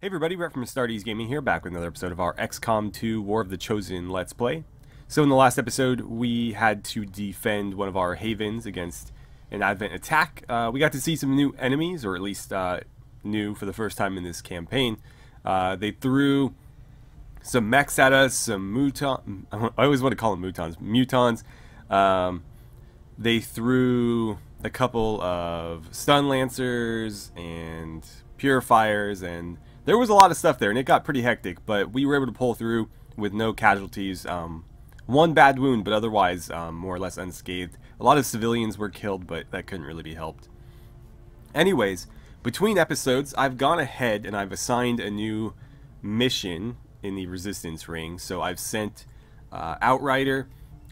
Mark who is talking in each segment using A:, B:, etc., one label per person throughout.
A: Hey everybody, Brett from AstartesGaming here, back with another episode of our XCOM 2 War of the Chosen Let's Play. So in the last episode, we had to defend one of our havens against an advent attack. We got to see some new enemies, or at least new for the first time in this campaign. They threw some mechs at us, some I always want to call them mutons. They threw a couple of stun lancers and purifiers, and there was a lot of stuff there, and it got pretty hectic, but we were able to pull through with no casualties. One bad wound, but otherwise more or less unscathed. A lot of civilians were killed, but that couldn't really be helped. Anyways, between episodes, I've gone ahead and I've assigned a new mission in the Resistance Ring. So I've sent Outrider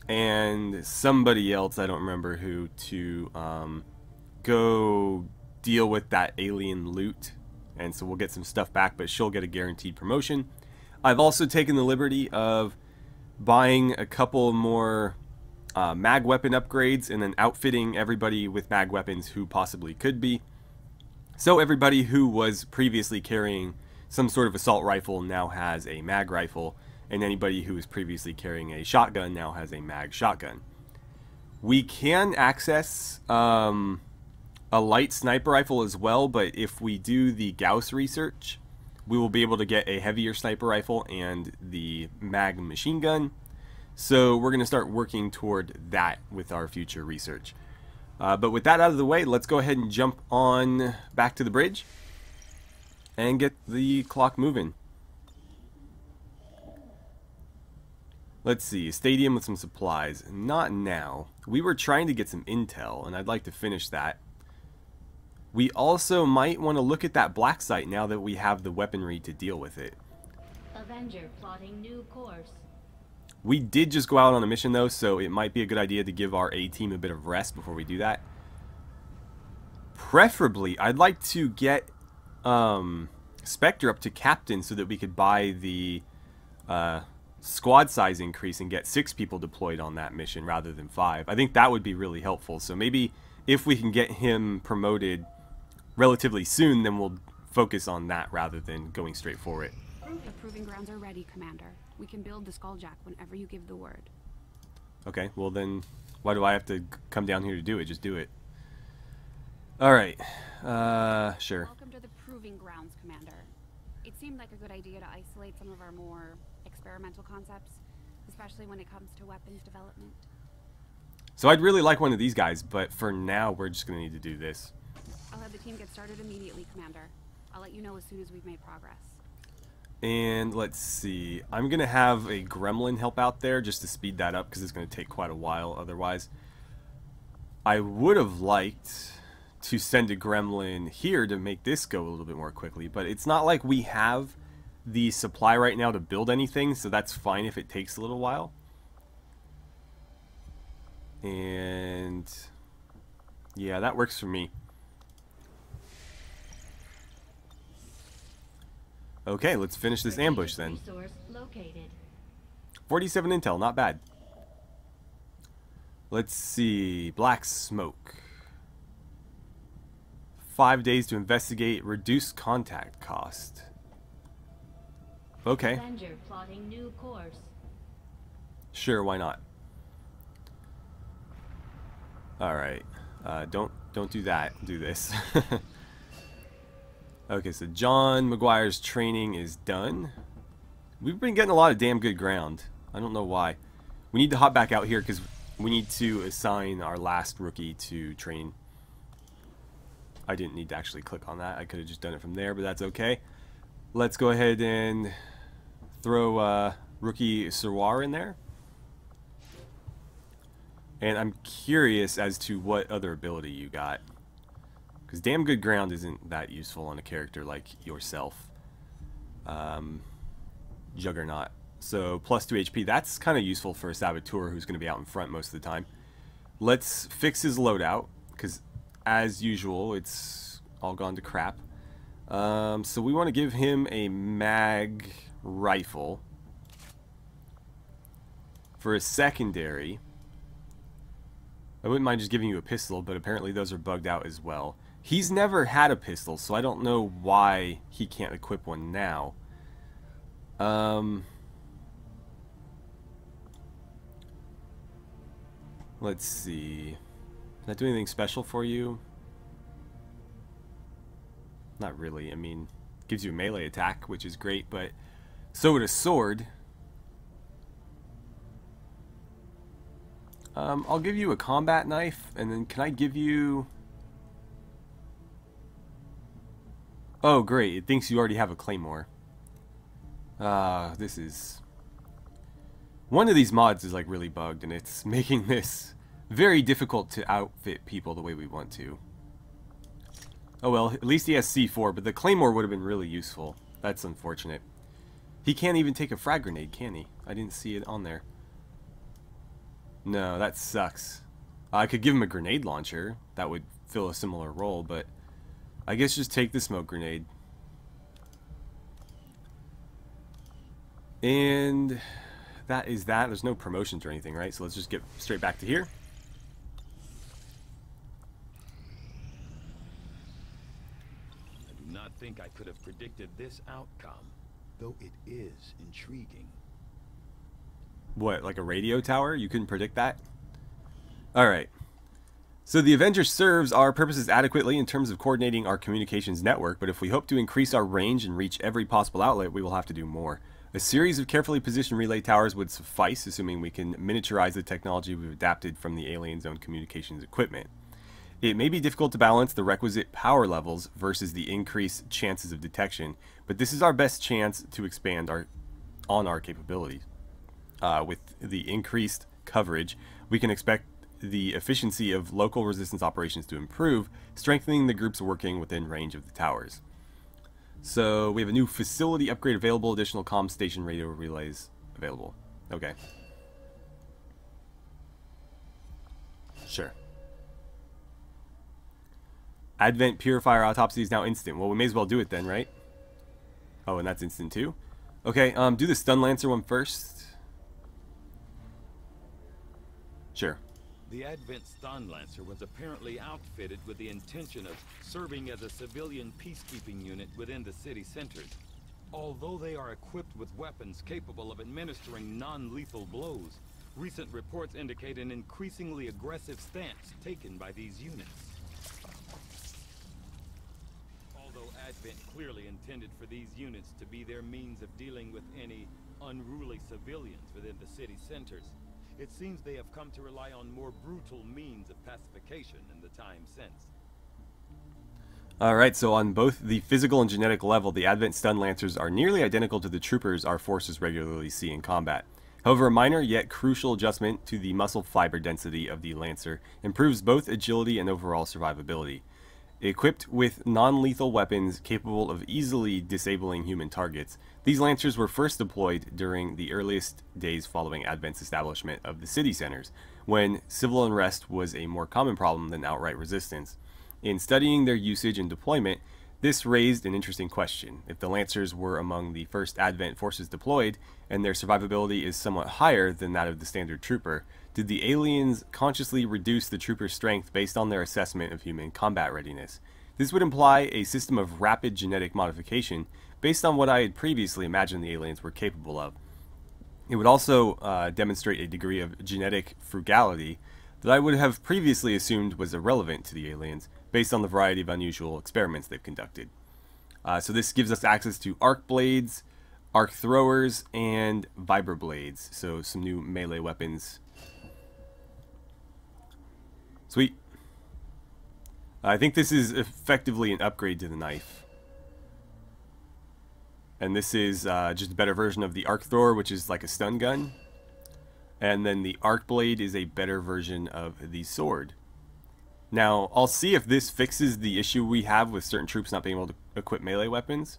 A: and somebody else, I don't remember who, to go deal with that alien loot. And so we'll get some stuff back, but she'll get a guaranteed promotion. I've also taken the liberty of buying a couple more mag weapon upgrades and then outfitting everybody with mag weapons who possibly could be. So everybody who was previously carrying some sort of assault rifle now has a mag rifle, and anybody who was previously carrying a shotgun now has a mag shotgun. We can access a light sniper rifle as well, but if we do the Gauss research, we will be able to get a heavier sniper rifle and the mag machine gun. So we're going to start working toward that with our future research. But with that out of the way, let's go ahead and jump on back to the bridge and get the clock moving. Let's see, a stadium with some supplies. Not now. We were trying to get some intel, and I'd like to finish that. We also might want to look at that black site now that we have the weaponry to deal with it.
B: Avenger plotting new course.
A: We did just go out on a mission though, so it might be a good idea to give our A-team a bit of rest before we do that. Preferably, I'd like to get Spectre up to captain so that we could buy the squad size increase and get 6 people deployed on that mission rather than 5. I think that would be really helpful. So maybe if we can get him promoted relatively soon, then we'll focus on that rather than going straight for it.
C: The proving grounds are ready, Commander. We can build the Skulljack whenever you give the word.
A: Okay, well then, why do I have to come down here to do it? Just do it. Alright, sure.
C: Welcome to the proving grounds, Commander. It seemed like a good idea to isolate some of our more experimental concepts, especially when it comes to weapons development.
A: So I'd really like one of these guys, but for now, we're just going to need to do this.
C: I'll have the team get started immediately, Commander. I'll let you know as soon as we've made progress.
A: And let's see. I'm going to have a gremlin help out there just to speed that up because it's going to take quite a while otherwise. I would have liked to send a gremlin here to make this go a little bit more quickly, but it's not like we have the supply right now to build anything, so that's fine if it takes a little while. And yeah, that works for me. Okay, let's finish this ambush then. 47 intel, not bad. Let's see, black smoke. 5 days to investigate, reduce contact cost. Okay.
B: Avenger plotting new course.
A: Sure, why not? Alright, don't do that, do this. Okay, so John McGuire's training is done. We've been getting a lot of damn good ground. I don't know why. We need to hop back out here because we need to assign our last rookie to train. I didn't need to actually click on that. I could have just done it from there, but that's okay. Let's go ahead and throw rookie Sirwar in there. And I'm curious as to what other ability you got. Because damn good ground isn't that useful on a character like yourself. Juggernaut. So plus 2 HP. That's kind of useful for a Saboteur who's going to be out in front most of the time. Let's fix his loadout. Because as usual, it's all gone to crap. So we want to give him a mag rifle. For a secondary, I wouldn't mind just giving you a pistol, but apparently those are bugged out as well. He's never had a pistol, so I don't know why he can't equip one now. Let's see. Does that do anything special for you? Not really. I mean, gives you a melee attack, which is great, but so would a sword. I'll give you a combat knife, and then can I give you... Oh, great. It thinks you already have a claymore. This is... One of these mods is like really bugged, and it's making this very difficult to outfit people the way we want to. Oh well, at least he has C4, but the claymore would have been really useful. That's unfortunate. He can't even take a frag grenade, can he? I didn't see it on there. No, that sucks. I could give him a grenade launcher. That would fill a similar role, but I guess just take the smoke grenade. And that is that. There's no promotions or anything, right? So let's just get straight back to here.
D: I do not think I could have predicted this outcome, though it is intriguing.
A: What, like a radio tower? You couldn't predict that? Alright. So the Avenger serves our purposes adequately in terms of coordinating our communications network, but if we hope to increase our range and reach every possible outlet, we will have to do more. A series of carefully positioned relay towers would suffice, assuming we can miniaturize the technology we've adapted from the aliens' own communications equipment. It may be difficult to balance the requisite power levels versus the increased chances of detection, but this is our best chance to expand on our capabilities. With the increased coverage, we can expect the efficiency of local resistance operations to improve, strengthening the groups working within range of the towers. So we have a new facility upgrade available, additional comm station radio relays available. Okay. Sure. Advent Purifier Autopsy is now instant. Well, we may as well do it then, right? Oh, and that's instant too? Okay, do the Stun Lancer one first. Sure.
D: The Advent Stun Lancer was apparently outfitted with the intention of serving as a civilian peacekeeping unit within the city centers. Although they are equipped with weapons capable of administering non-lethal blows, recent reports indicate an increasingly aggressive stance taken by these units. Although Advent clearly intended for these units to be their means of dealing with any unruly civilians within the city centers, it seems they have come to rely on more brutal means of pacification in the time since.
A: Alright, so on both the physical and genetic level, the Advent Stun Lancers are nearly identical to the troopers our forces regularly see in combat. However, a minor yet crucial adjustment to the muscle fiber density of the Lancer improves both agility and overall survivability. Equipped with non-lethal weapons capable of easily disabling human targets, these Lancers were first deployed during the earliest days following Advent's establishment of the city centers, when civil unrest was a more common problem than outright resistance. In studying their usage and deployment, this raised an interesting question. If the Lancers were among the first Advent forces deployed, and their survivability is somewhat higher than that of the standard trooper, did the aliens consciously reduce the trooper's strength based on their assessment of human combat readiness? This would imply a system of rapid genetic modification based on what I had previously imagined the aliens were capable of. It would also demonstrate a degree of genetic frugality that I would have previously assumed was irrelevant to the aliens, based on the variety of unusual experiments they've conducted. So this gives us access to arc blades, arc throwers, and vibra blades. So some new melee weapons. Sweet. I think this is effectively an upgrade to the knife. And this is just a better version of the arc thrower, which is like a stun gun. And then the arc blade is a better version of the sword. Now, I'll see if this fixes the issue we have with certain troops not being able to equip melee weapons,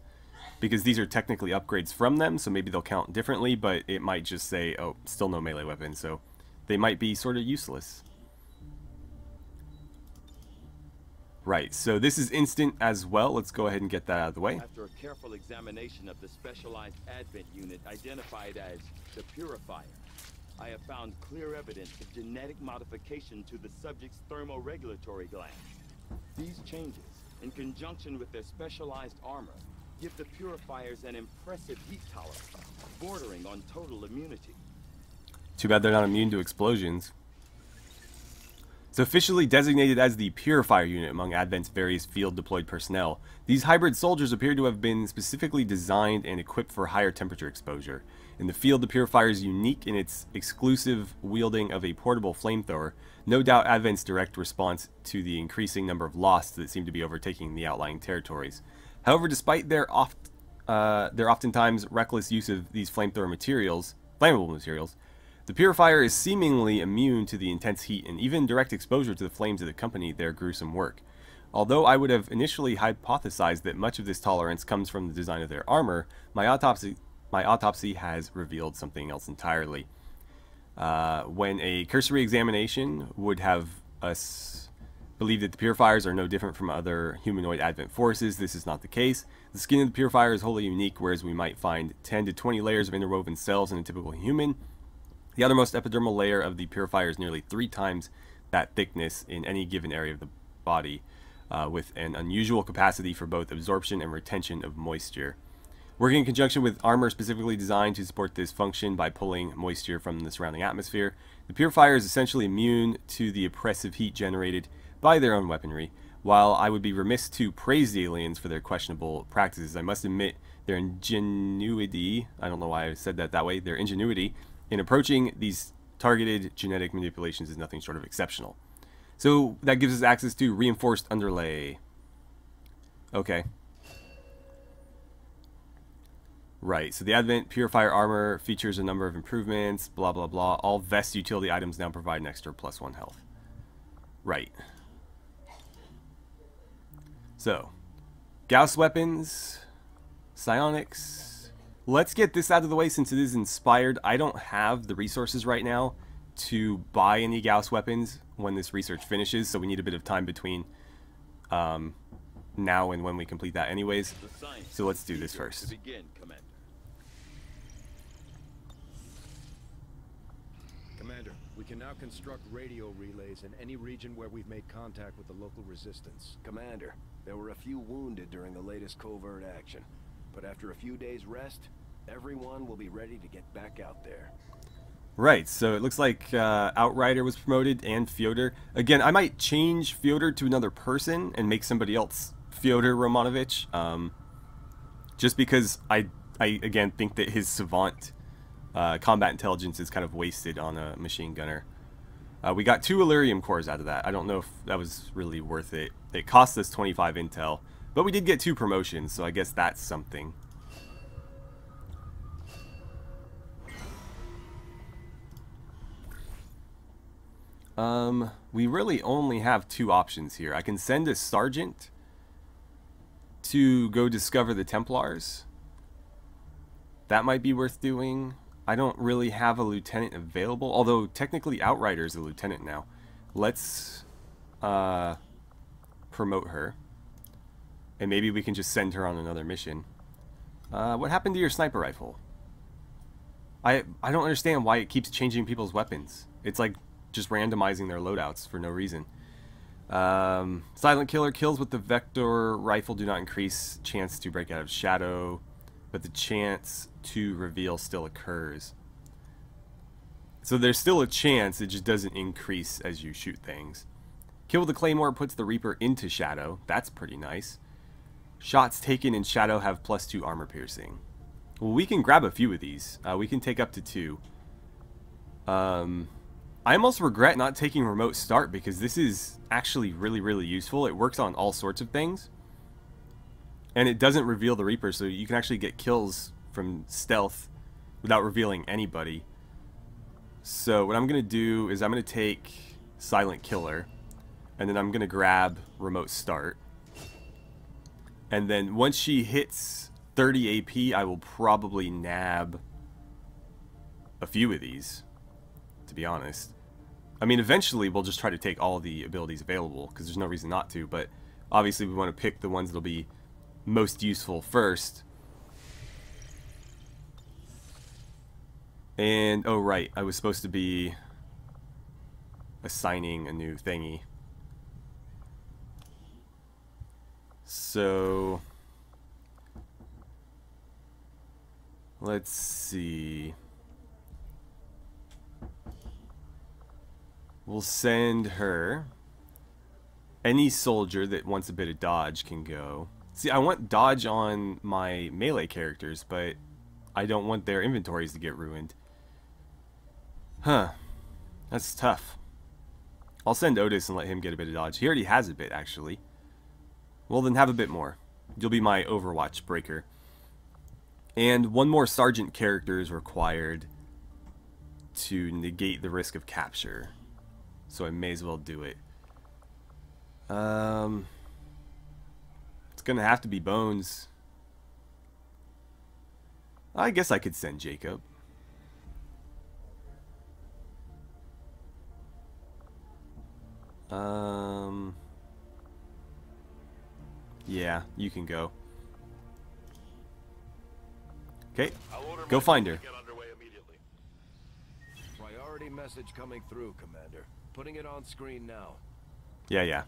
A: because these are technically upgrades from them, so maybe they'll count differently, but it might just say, oh, still no melee weapons, so they might be sort of useless. Right, so this is instant as well. Let's go ahead and get that out of the way.
D: After a careful examination of the specialized Advent unit identified as the Purifier, I have found clear evidence of genetic modification to the subject's thermoregulatory glands. These changes in conjunction with their specialized armor, give the Purifiers an impressive heat tolerance, bordering on total immunity.
A: Too bad they're not immune to explosions. It's officially designated as the Purifier unit among Advent's various field-deployed personnel. These hybrid soldiers appear to have been specifically designed and equipped for higher temperature exposure. In the field, the Purifier is unique in its exclusive wielding of a portable flamethrower, no doubt Advent's direct response to the increasing number of losts that seem to be overtaking the outlying territories. However, despite their oftentimes reckless use of these flammable materials, the Purifier is seemingly immune to the intense heat and even direct exposure to the flames that accompany their gruesome work. Although I would have initially hypothesized that much of this tolerance comes from the design of their armor, my autopsy has revealed something else entirely. When a cursory examination would have us believe that the Purifiers are no different from other humanoid Advent forces, this is not the case. The skin of the Purifier is wholly unique, whereas we might find 10 to 20 layers of interwoven cells in a typical human. The outermost epidermal layer of the Purifier is nearly 3 times that thickness in any given area of the body, with an unusual capacity for both absorption and retention of moisture. Working in conjunction with armor specifically designed to support this function by pulling moisture from the surrounding atmosphere, the Purifier is essentially immune to the oppressive heat generated by their own weaponry. While I would be remiss to praise the aliens for their questionable practices, I must admit their ingenuity, I don't know why I said that way, their ingenuity in approaching these targeted genetic manipulations is nothing short of exceptional. So that gives us access to reinforced underlay. Okay. Right, so the Advent Purifier armor features a number of improvements, blah blah blah. All vest utility items now provide an extra +1 health. Right. So, Gauss weapons, psionics. Let's get this out of the way since it is inspired. I don't have the resources right now to buy any Gauss weapons when this research finishes, so we need a bit of time between now and when we complete that anyways. So let's do this first.
E: Commander, we can now construct radio relays in any region where we've made contact with the local resistance.
F: Commander, there were a few wounded during the latest covert action, but after a few days rest, everyone will be ready to get back out there.
A: Right, so it looks like Outrider was promoted and Fyodor. Again, I might change Fyodor to another person and make somebody else Fyodor Romanovich, just because I again think that his savant combat intelligence is kind of wasted on a machine gunner. We got 2 Illyrium cores out of that. I don't know if that was really worth it. It cost us 25 intel, but we did get 2 promotions, so I guess that's something. We really only have 2 options here. I can send a sergeant to go discover the Templars. That might be worth doing. I don't really have a lieutenant available, although technically Outrider is a lieutenant now. Let's promote her, and maybe we can just send her on another mission. What happened to your sniper rifle? I don't understand why it keeps changing people's weapons. It's like just randomizing their loadouts for no reason. Silent Killer kills with the Vector rifle do not increase chance to break out of shadow, but the chance to reveal still occurs. So there's still a chance, it just doesn't increase as you shoot things. Kill with the Claymore puts the Reaper into shadow. That's pretty nice. Shots taken in shadow have +2 armor piercing. Well, we can grab a few of these. We can take up to 2. I almost regret not taking remote start because this is actually really useful. It works on all sorts of things. And it doesn't reveal the Reaper, so you can actually get kills from stealth without revealing anybody. So what I'm going to do is I'm going to take Silent Killer, and then I'm going to grab remote start. And then once she hits 30 AP, I will probably nab a few of these, to be honest. I mean, eventually we'll just try to take all the abilities available, because there's no reason not to, but obviously we want to pick the ones that'll be most useful first. And, oh right, I was supposed to be assigning a new thingy. So let's see. We'll send her. Any soldier that wants a bit of dodge can go. See, I want dodge on my melee characters, but I don't want their inventories to get ruined. Huh. That's tough. I'll send Otis and let him get a bit of dodge. He already has a bit, actually. Well, then have a bit more. You'll be my Overwatch breaker. And one more sergeant character is required to negate the risk of capture. So I may as well do it. It's gonna have to be Bones. I guess I could send Jacob. Yeah, you can go. Okay, go find her.
F: Priority message coming through, Commander. Putting it on screen now.
A: Yeah.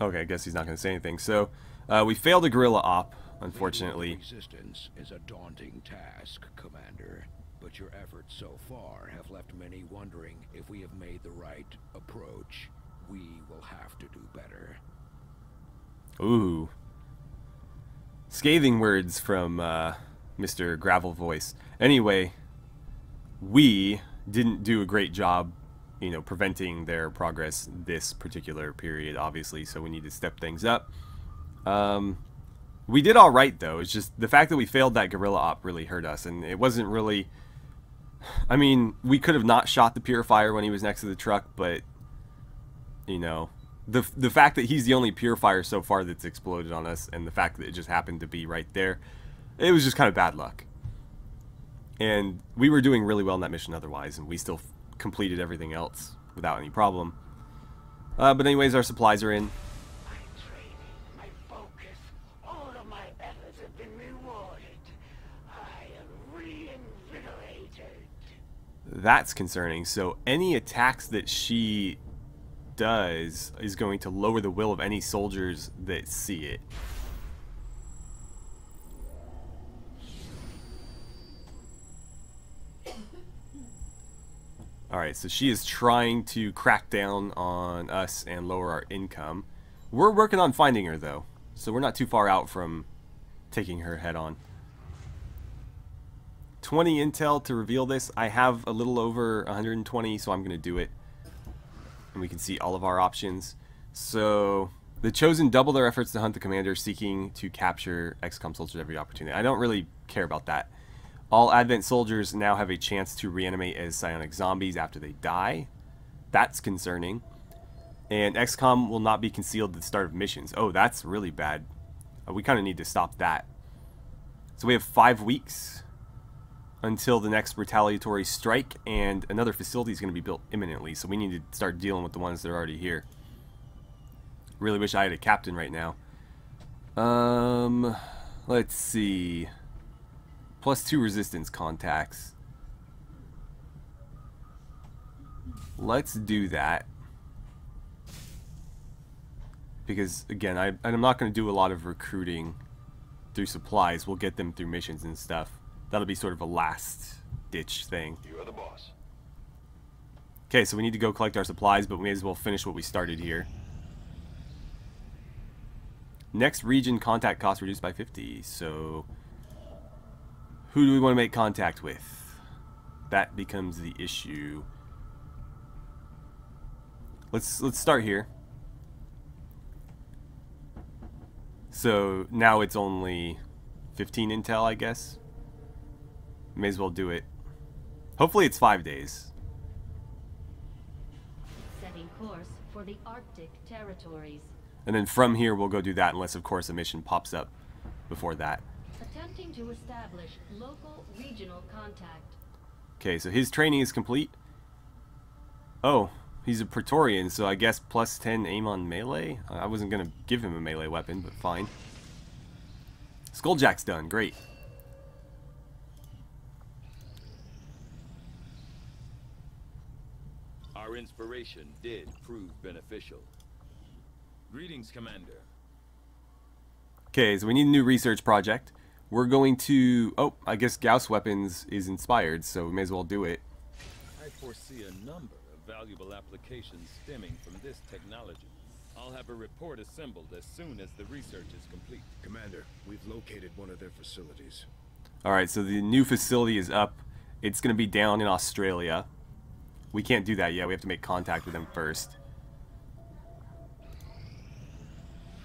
A: Okay, I guess he's not going to say anything. So, we failed a guerrilla op, unfortunately.
G: Resistance is a daunting task, Commander. But your efforts so far have left many wondering if we have made the right approach. We will have to do better.
A: Ooh. Scathing words from Mr. Gravel Voice. Anyway, we didn't do a great job, you know, preventing their progress this particular period, obviously, so we need to step things up. We did all right, though. It's just the fact that we failed that guerrilla op really hurt us, and it wasn't really... I mean, we could have not shot the purifier when he was next to the truck, but, you know, the fact that he's the only purifier so far that's exploded on us, and the fact that it just happened to be right there, it was just kind of bad luck. And we were doing really well in that mission otherwise, and we still completed everything else without any problem. But anyways, our supplies are in.
H: My training, my focus, all of my efforts have been rewarded. I am reinvigorated.
A: That's concerning. So any attacks that she does is going to lower the will of any soldiers that see it. Alright, so she is trying to crack down on us and lower our income. We're working on finding her, though, so we're not too far out from taking her head on. 20 intel to reveal this. I have a little over 120, so I'm going to do it. And we can see all of our options. So, the Chosen double their efforts to hunt the commander, seeking to capture XCOM soldiers at every opportunity. I don't really care about that. All Advent soldiers now have a chance to reanimate as psionic zombies after they die. That's concerning. And XCOM will not be concealed at the start of missions. Oh, that's really bad. We kind of need to stop that. So we have 5 weeks until the next retaliatory strike, and another facility is going to be built imminently, so we need to start dealing with the ones that are already here. Really wish I had a captain right now. Let's see. +2 resistance contacts. Let's do that. Because, again, I'm not going to do a lot of recruiting through supplies. We'll get them through missions and stuff. That'll be sort of a last-ditch thing.
F: You are the boss.
A: Okay, so we need to go collect our supplies, but we may as well finish what we started here. Next region contact cost reduced by 50, so... who do we want to make contact with? That becomes the issue. Let's start here. So now it's only 15 intel, I guess. May as well do it. Hopefully it's 5 days.
B: Setting course for the Arctic territories.
A: And then from here we'll go do that, unless of course a mission pops up before that.
B: Attempting to establish local regional contact.
A: Okay, so his training is complete. Oh, he's a Praetorian, so I guess +10 aim on melee? I wasn't going to give him a melee weapon, but fine. Skulljack's done, great.
D: Our inspiration did prove beneficial. Greetings, Commander.
A: Okay, so we need a new research project. We're going to... Oh, I guess Gauss Weapons is inspired, so we may as well do it.
D: I foresee a number of valuable applications stemming from this technology. I'll have a report assembled as soon as the research is complete.
E: Commander, we've located one of their facilities.
A: Alright, so the new facility is up. It's going to be down in Australia. We can't do that yet. We have to make contact with them first.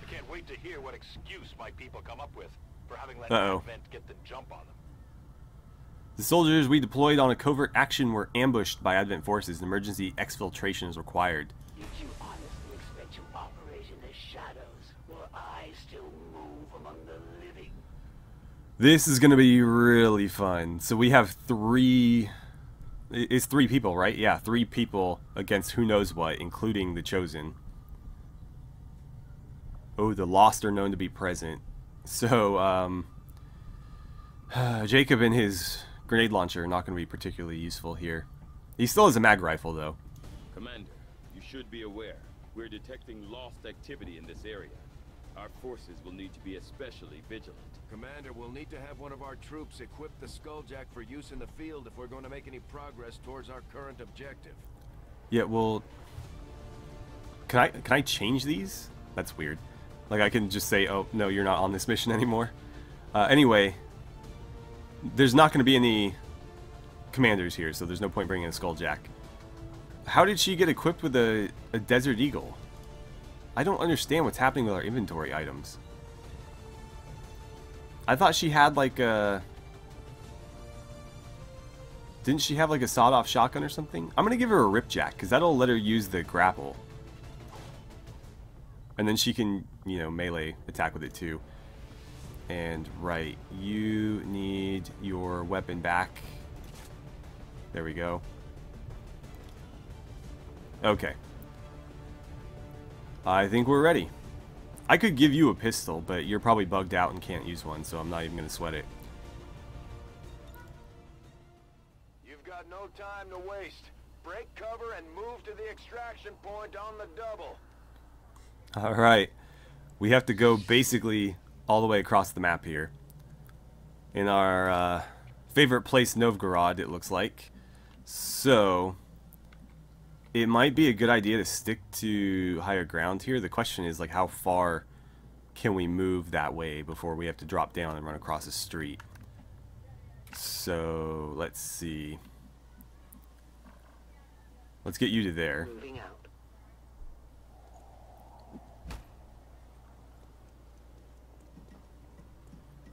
I: I can't wait to hear what excuse my people come up with for having let
A: Uh-oh.
I: Advent get the jump on them.
A: The soldiers we deployed on a covert action were ambushed by Advent forces. An emergency exfiltration is required.
H: Did you honestly expect to operate in the shadows while I still move among the living?
A: This is going to be really fun. So we have three... It's 3 people, right? Yeah, 3 people against who knows what, including the Chosen. Oh, the Lost are known to be present. So, Jacob and his grenade launcher are not going to be particularly useful here. He still has a mag rifle, though.
D: Commander, you should be aware. We're detecting lost activity in this area. Our forces will need to be especially vigilant.
F: Commander, we'll need to have one of our troops equip the Skulljack for use in the field if we're going to make any progress towards our current objective.
A: Yeah, well... Can I change these? That's weird. Like, I can just say, oh, no, you're not on this mission anymore. Anyway, there's not going to be any commanders here, so there's no point bringing a Skulljack. How did she get equipped with a Desert Eagle? I don't understand what's happening with our inventory items. I thought she had like a... Didn't she have like a sawed-off shotgun or something? I'm going to give her a Ripjack, because that'll let her use the grapple. And then she can, you know, melee attack with it too. And, right, you need your weapon back. There we go. Okay. I think we're ready. I could give you a pistol, but you're probably bugged out and can't use one, so I'm not even going to sweat it.
F: You've got no time to waste. Break cover and move to the extraction point on the double.
A: Alright. We have to go basically all the way across the map here. In our favorite place, Novgorod, it looks like. So... it might be a good idea to stick to higher ground here. The question is, like, how far can we move that way before we have to drop down and run across a street? So, let's see. Let's get you to there.
H: Moving out.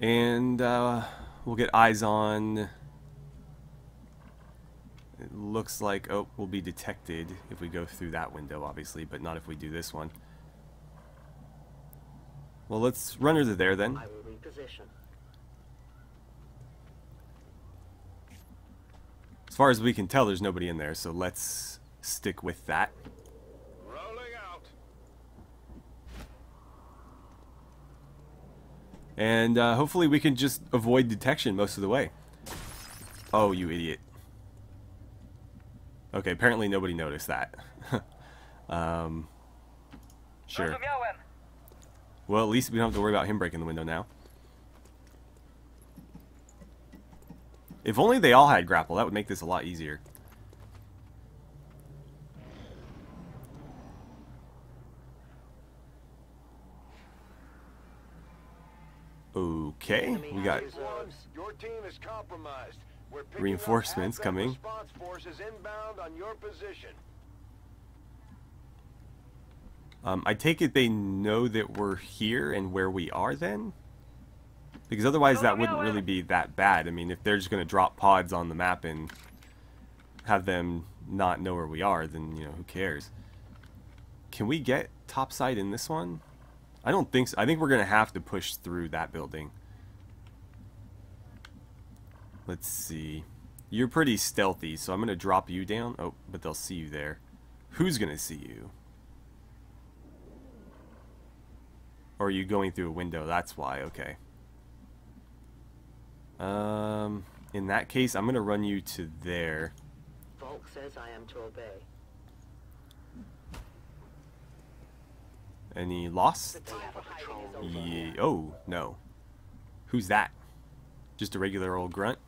A: And we'll get eyes on... It looks like, oh, we'll be detected if we go through that window, obviously, but not if we do this one. Well, let's run her to there, then.
H: I will reposition.
A: As far as we can tell, there's nobody in there, so let's stick with that.
F: Rolling out.
A: And hopefully we can just avoid detection most of the way. Oh, you idiot. Okay, apparently nobody noticed that. Sure. Well, at least we don't have to worry about him breaking the window now. If only they all had grapple, that would make this a lot easier. Okay, we got
F: Your team is compromised. We're picking
A: reinforcements
F: up
A: coming.
F: response forces inbound on your position.
A: I take it they know that we're here and where we are then? Because otherwise that wouldn't really be that bad. I mean, if they're just going to drop pods on the map and have them not know where we are, then, you know, who cares? Can we get topside in this one? I don't think so. I think we're going to have to push through that building. Let's see. You're pretty stealthy, so I'm going to drop you down. Oh, but they'll see you there. Who's going to see you? Or are you going through a window? That's why. Okay. In that case, I'm going to run you to there.
H: Volk says I am to obey.
A: Any lost? Yeah. Oh, no. Who's that? Just a regular old grunt?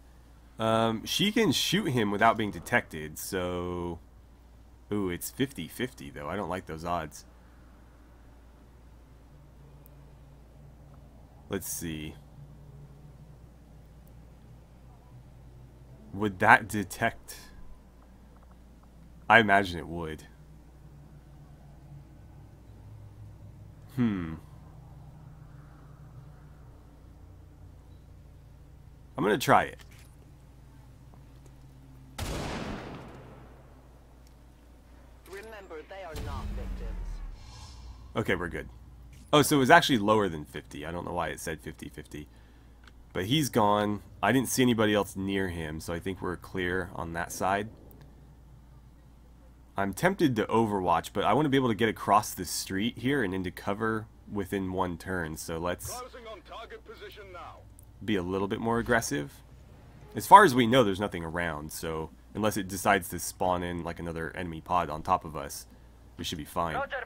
A: She can shoot him without being detected, so... Ooh, it's 50-50, though. I don't like those odds. Let's see. Would that detect... I imagine it would. I'm gonna try it.
J: Remember, they are not victims.
A: Okay, we're good. Oh, so it was actually lower than 50. I don't know why it said 50-50. But he's gone. I didn't see anybody else near him, so I think we're clear on that side. I'm tempted to overwatch, but I want to be able to get across the street here and into cover within one turn. So let's be a little bit more aggressive. As far as we know, there's nothing around, so unless it decides to spawn in like another enemy pod on top of us, we should be fine.
J: Roger.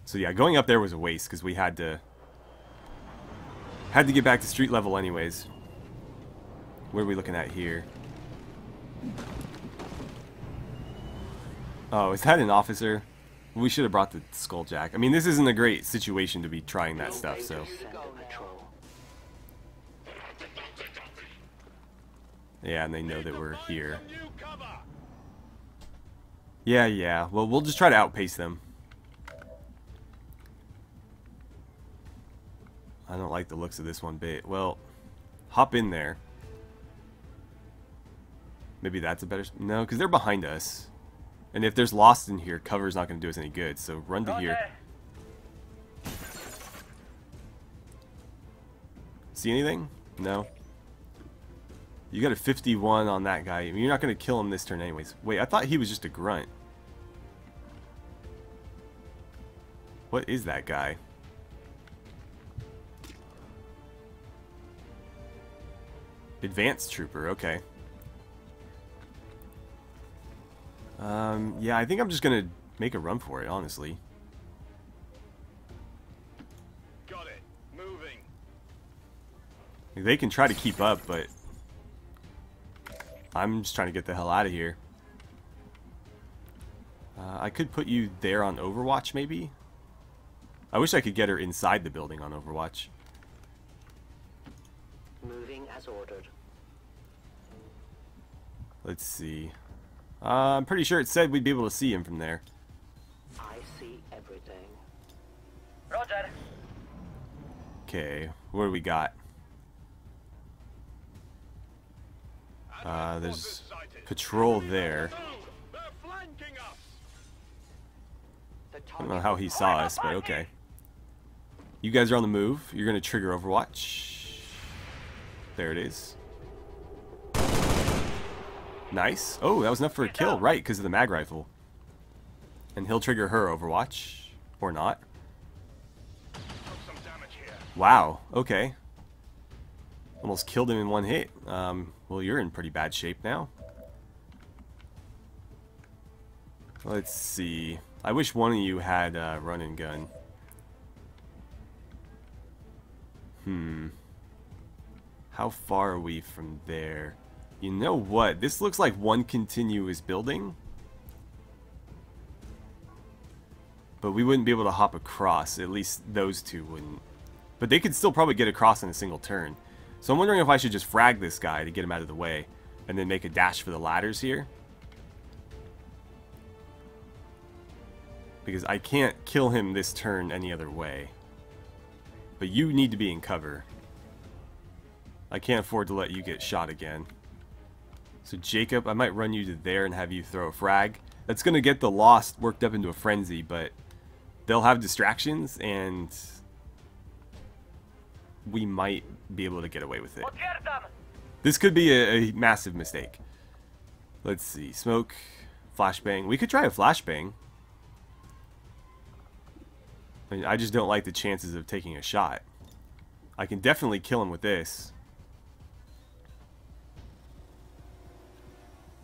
A: So yeah, going up there was a waste because we had to get back to street level anyways. What are we looking at here? Oh, is that an officer? We should have brought the skulljack. I mean, this isn't a great situation to be trying that stuff, so. Yeah, and they know that we're here. Yeah. Well, we'll just try to outpace them. I don't like the looks of this one bit. Well, hop in there. Maybe that's a better... No, because they're behind us. And if there's lost in here, cover's not going to do us any good. So run to here. See anything? No. You got a 51 on that guy. I mean, you're not going to kill him this turn anyways. Wait, I thought he was just a grunt. What is that guy? Advanced trooper, okay. Yeah, I think I'm just gonna make a run for it, honestly.
I: Got it. Moving.
A: They can try to keep up, but I'm just trying to get the hell out of here. I could put you there on Overwatch, maybe? I wish I could get her inside the building on Overwatch.
J: Moving as ordered.
A: Let's see. I'm pretty sure it said we'd be able to see him from there.
J: I see everything.
H: Roger.
A: Okay, what do we got? There's patrol there. I don't know how he saw us, but okay. You guys are on the move. You're going to trigger Overwatch. There it is. Nice. Oh, that was enough for a kill, right, because of the mag rifle. And he'll trigger her Overwatch. Or not. Wow, okay. Almost killed him in one hit. Well, you're in pretty bad shape now. Let's see. I wish one of you had a run and gun. How far are we from there? You know what? This looks like one continuous building. But we wouldn't be able to hop across. At least those two wouldn't. But they could still probably get across in a single turn. So I'm wondering if I should just frag this guy to get him out of the way. And then make a dash for the ladders here. Because I can't kill him this turn any other way. But you need to be in cover. I can't afford to let you get shot again. So Jacob, I might run you to there and have you throw a frag. That's going to get the Lost worked up into a frenzy, but they'll have distractions and we might be able to get away with it. This could be a massive mistake. Let's see. Smoke, flashbang. We could try a flashbang. I mean, I just don't like the chances of taking a shot. I can definitely kill him with this.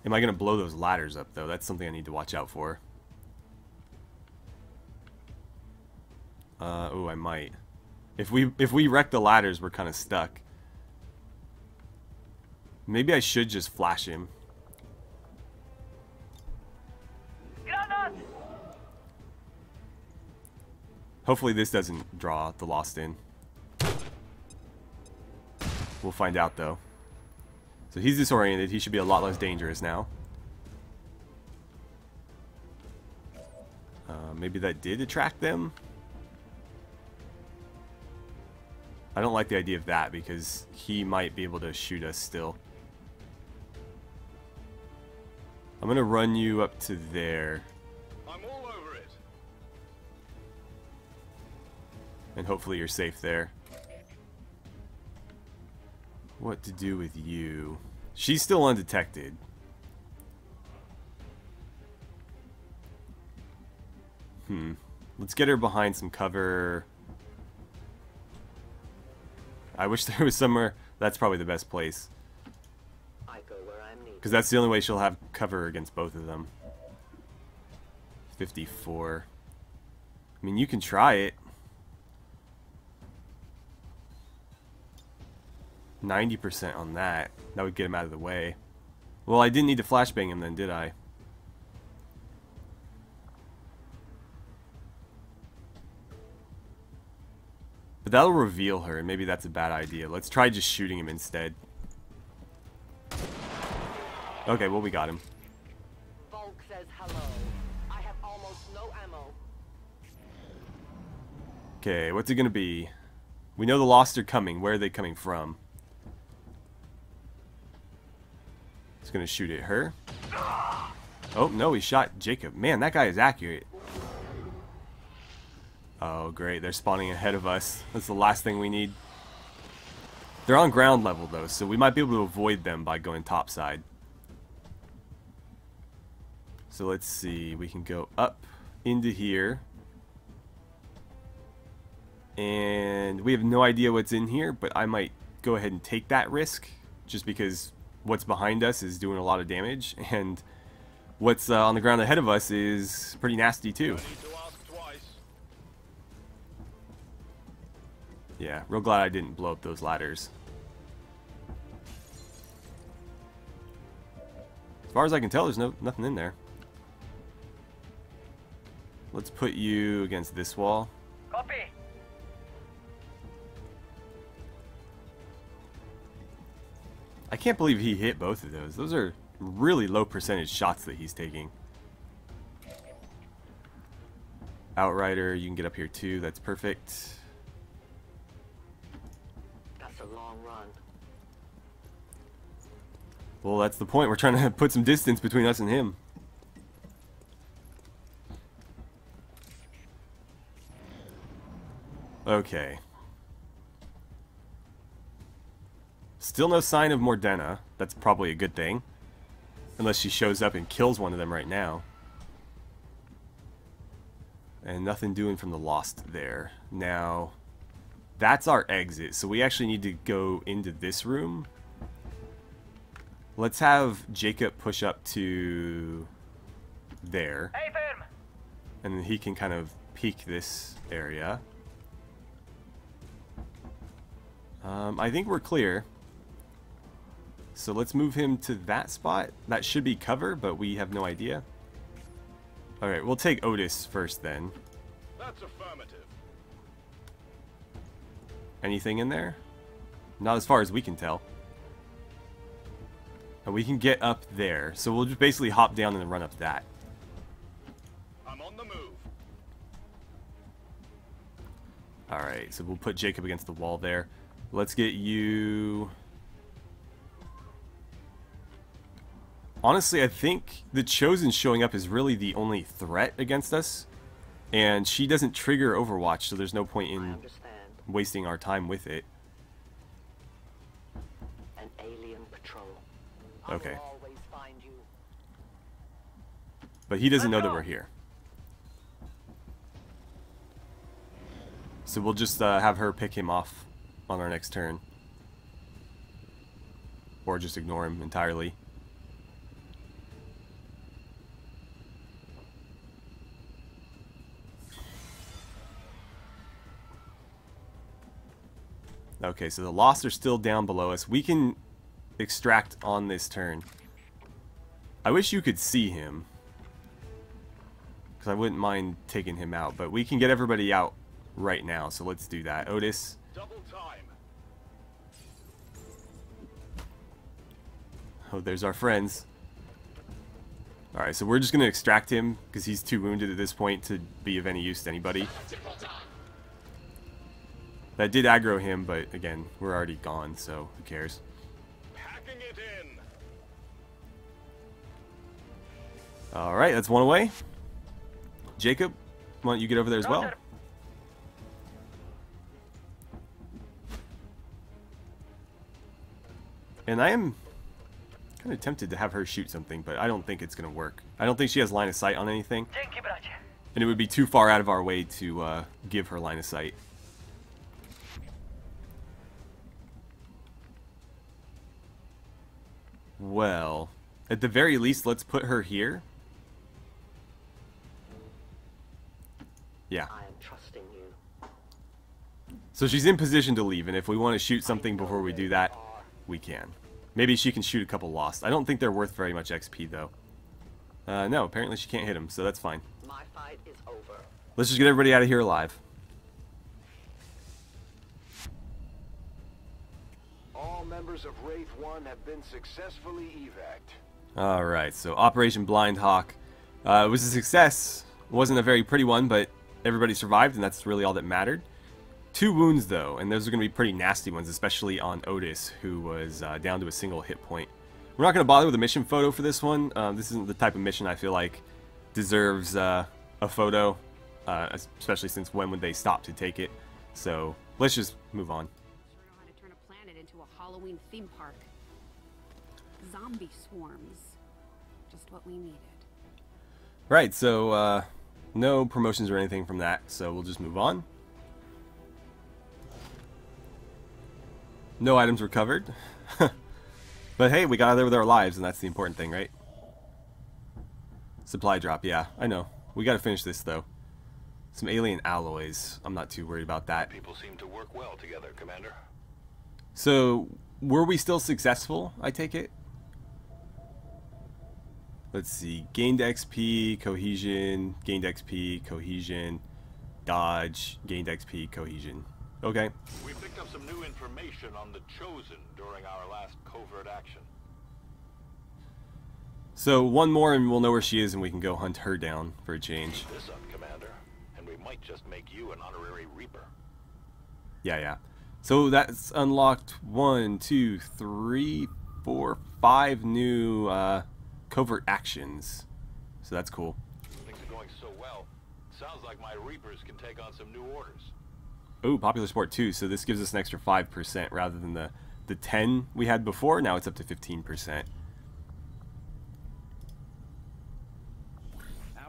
A: Am I going to blow those ladders up, though? That's something I need to watch out for. Oh, I might. If we wreck the ladders, we're kind of stuck. Maybe I should just flash him. Hopefully this doesn't draw the Lost in. We'll find out, though. So he's disoriented. He should be a lot less dangerous now. Maybe that did attract them? I don't like the idea of that because he might be able to shoot us still. I'm going to run you up to there.
I: I'm all over it.
A: And hopefully you're safe there. What to do with you? She's still undetected. Let's get her behind some cover. I wish there was somewhere. That's probably the best place.
J: I go where I'm needed.
A: Because that's the only way she'll have cover against both of them. 54. I mean, you can try it. 90% on that. That would get him out of the way. Well, I didn't need to flashbang him then, did I? But that'll reveal her, and maybe that's a bad idea. Let's try just shooting him instead. Okay, well, we got him.
J: Volk says hello. I have almost no ammo.
A: Okay, what's it gonna be? We know the Lost are coming. Where are they coming from? It's gonna shoot at her. Oh, no, he shot Jacob. Man, that guy is accurate. Oh, great. They're spawning ahead of us. That's the last thing we need. They're on ground level, though, so we might be able to avoid them by going topside. So let's see. We can go up into here. And we have no idea what's in here, but I might go ahead and take that risk just because what's behind us is doing a lot of damage, and what's on the ground ahead of us is pretty nasty, too. Yeah, real glad I didn't blow up those ladders. As far as I can tell, there's nothing in there. Let's put you against this wall.
H: Copy.
A: I can't believe he hit both of those. Those are really low percentage shots that he's taking. Outrider, you can get up here too. That's perfect.
J: That's a long run.
A: Well, that's the point. We're trying to put some distance between us and him. Okay. Still no sign of Mordena. That's probably a good thing. Unless she shows up and kills one of them right now. And nothing doing from the Lost there. Now, that's our exit. So we actually need to go into this room. Let's have Jacob push up to there.
H: Hey, firm.
A: And then he can kind of peek this area. I think we're clear. So let's move him to that spot. That should be cover, but we have no idea. Alright, we'll take Otis first then.
I: That's affirmative.
A: Anything in there? Not as far as we can tell. And we can get up there. So we'll just basically hop down and run up that.
I: I'm on the move.
A: Alright, so we'll put Jacob against the wall there. Let's get you... Honestly, I think the Chosen showing up is really the only threat against us. And she doesn't trigger Overwatch, so there's no point in wasting our time with it.
J: An alien patrol.
A: Okay.
J: I will always find you.
A: But he doesn't know that we're here. So we'll just have her pick him off on our next turn. Or just ignore him entirely. Okay, so the lost are still down below us. We can extract on this turn. I wish you could see him, because I wouldn't mind taking him out, but we can get everybody out right now, so let's do that. Otis.
I: Double time.
A: Oh, there's our friends. Alright, so we're just going to extract him, because he's too wounded at this point to be of any use to anybody. That did aggro him, but again, we're already gone, so who cares?
I: Packing it in.
A: Alright, that's one away. Jacob, why don't you get over there as well? And I am kind of tempted to have her shoot something, but I don't think it's going to work. I don't think she has line of sight on anything. And it would be too far out of our way to give her line of sight. Well, at the very least, let's put her here. Yeah.
J: I am trusting you.
A: So she's in position to leave, and if we want to shoot something before we do that, we can. Maybe she can shoot a couple lost. I don't think they're worth very much XP, though. No, apparently she can't hit them, so that's fine.
J: My fight is over.
A: Let's just get everybody out of here alive.
F: All members of Wraith 1 have been successfully evac'd.
A: Alright, so Operation Blind Hawk. It was a success. It wasn't a very pretty one, but everybody survived, and that's really all that mattered. 2 wounds, though, and those are going to be pretty nasty ones, especially on Otis, who was down to a single hit point. We're not going to bother with a mission photo for this one. This isn't the type of mission I feel like deserves a photo, especially since when would they stop to take it. So let's just move on.
C: Sure know how to turn a planet into a Halloween theme park. Zombie swarms. Just what we needed.
A: Right, so no promotions or anything from that, so we'll just move on. No items recovered. But hey, we got out of there with our lives, and that's the important thing, right? Supply drop, yeah, I know. We gotta finish this, though. Some alien alloys. I'm not too worried about that.
I: People seem to work well together, Commander.
A: So, were we still successful, I take it? Let's see. Gained XP, cohesion, gained XP, cohesion, dodge, gained XP, cohesion. Okay.
I: We picked up some new information on the Chosen during our last covert action.
A: So, one more and we'll know where she is and we can go hunt her down for a change.
I: Keep this up, Commander, and we might just make you an honorary Reaper.
A: Yeah. So that's unlocked 1, 2, 3, 4, 5 new covert actions. So that's cool.
I: Things are going so well. Sounds like my Reapers can take on some new orders.
A: Oh, popular sport too. So this gives us an extra 5% rather than the 10 we had before. Now it's up to 15%.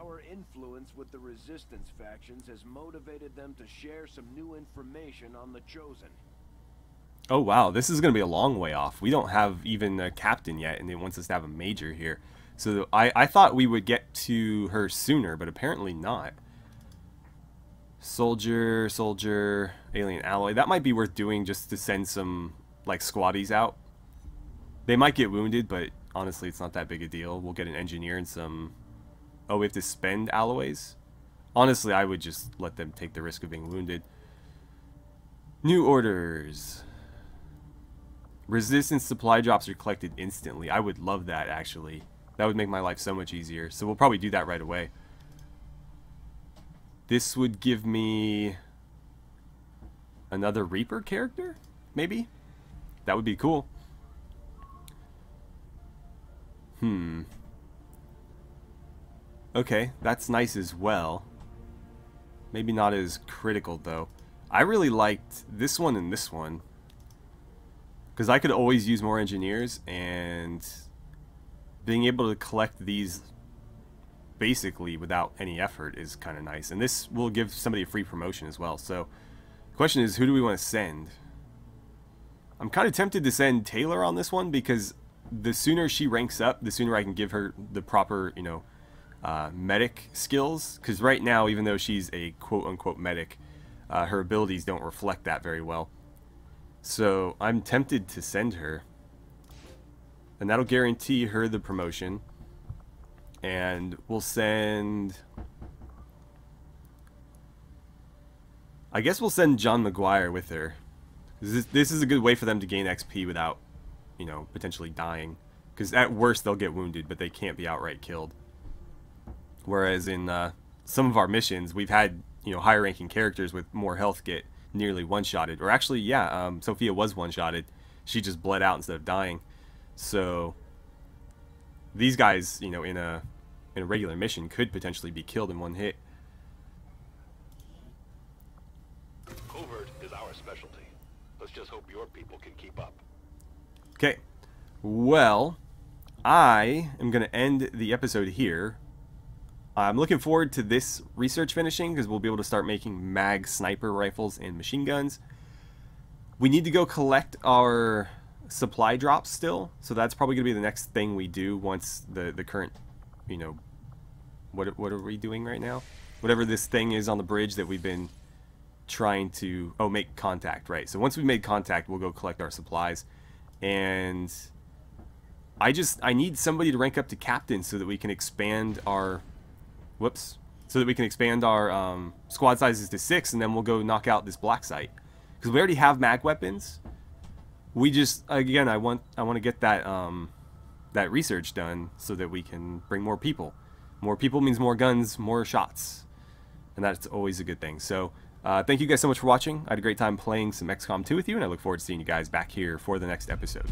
F: Our influence with the resistance factions has motivated them to share some new information on the Chosen.
A: Oh wow, this is going to be a long way off. We don't have even a captain yet, and it wants us to have a major here. So I thought we would get to her sooner, but apparently not. Soldier, alien alloy. That might be worth doing just to send some, like, squaddies out. They might get wounded, but honestly, it's not that big a deal. We'll get an engineer and some... Oh, we have to spend alloys? Honestly, I would just let them take the risk of being wounded. New orders. Resistance supply drops are collected instantly. I would love that, actually. That would make my life so much easier. So we'll probably do that right away. This would give me another Reaper character, maybe? That would be cool. Okay, that's nice as well. Maybe not as critical, though. I really liked this one and this one, because I could always use more engineers, and being able to collect these basically without any effort is kind of nice. And this will give somebody a free promotion as well. So the question is, who do we want to send? I'm kind of tempted to send Taylor on this one, because the sooner she ranks up, the sooner I can give her the proper, you know, medic skills. Because right now, even though she's a quote-unquote medic, her abilities don't reflect that very well. So I'm tempted to send her. And that'll guarantee her the promotion. And we'll send... I guess we'll send John McGuire with her. This is a good way for them to gain XP without, you know, potentially dying. Because at worst they'll get wounded, but they can't be outright killed. Whereas in some of our missions, we've had, you know, higher ranking characters with more health get nearly one-shotted. Or actually, yeah, Sophia was one-shotted. She just bled out instead of dying. So these guys, you know, in a regular mission could potentially be killed in one hit.
I: Covert is our specialty. Let's just hope your people can keep up.
A: Okay. Well, I am going to end the episode here. I'm looking forward to this research finishing because we'll be able to start making mag sniper rifles and machine guns. We need to go collect our supply drops still, so that's probably going to be the next thing we do once the current, you know, what are we doing right now? Whatever this thing is on the bridge that we've been trying to, oh, make contact, right? So once we've made contact, we'll go collect our supplies. And I need somebody to rank up to captain so that we can expand our so that we can expand our squad sizes to 6, and then we'll go knock out this black site. Because we already have mag weapons. We just, again, I want to get that that research done so that we can bring more people. More people means more guns, more shots, and that's always a good thing. So thank you guys so much for watching. I had a great time playing some XCOM 2 with you, and I look forward to seeing you guys back here for the next episode.